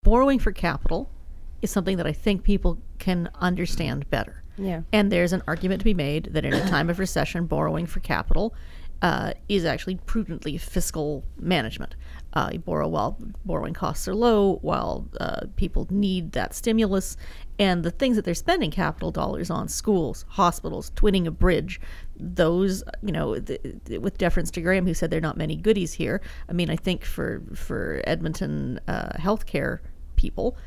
borrowing for capital is something that I think people can understand better. Yeah. And there's an argument to be made that in a time of recession, borrowing for capital is actually prudently fiscal management. You borrow while borrowing costs are low, while people need that stimulus. And the things that they're spending capital dollars on, schools, hospitals, twinning a bridge, those, you know, with deference to Graham, who said there are not many goodies here. I mean, I think for Edmonton healthcare people,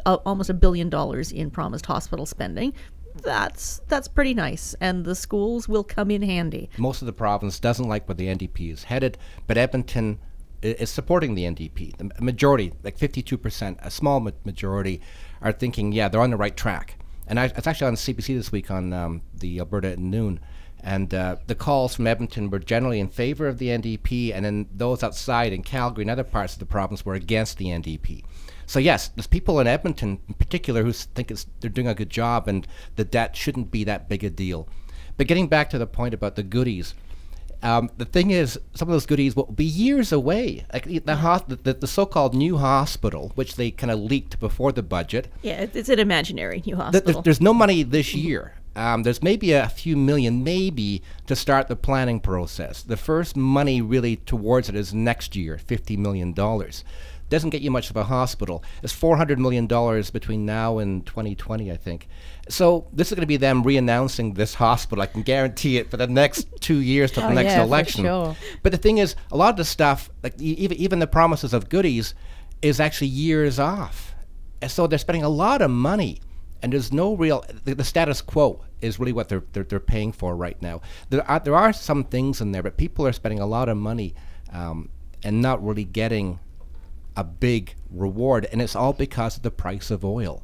almost $1 billion in promised hospital spending. That's pretty nice, and the schools will come in handy. Most of the province doesn't like where the NDP is headed, but Edmonton is supporting the NDP. The majority, like 52%, a small majority, are thinking, yeah, they're on the right track. And I was actually on CBC this week on the Alberta at noon, and the calls from Edmonton were generally in favor of the NDP, and then those outside in Calgary and other parts of the province were against the NDP. So yes, there's people in Edmonton in particular who think they're doing a good job and the debt shouldn't be that big a deal. But getting back to the point about the goodies, the thing is, some of those goodies will be years away. Like the so-called new hospital, which they kind of leaked before the budget. Yeah, it's an imaginary new hospital. There's no money this year. There's maybe a few million, maybe, to start the planning process. The first money really towards it is next year, $50 million. Doesn't get you much of a hospital. It's $400 million between now and 2020, I think. So this is going to be them re-announcing this hospital. I can guarantee it for the next 2 years till the next election. For sure. But the thing is, a lot of the stuff, like even the promises of goodies, is actually years off. And so they're spending a lot of money, and there's no real. The status quo is really what they're paying for right now. There are some things in there, but people are spending a lot of money and not really getting a big reward, and it's all because of the price of oil.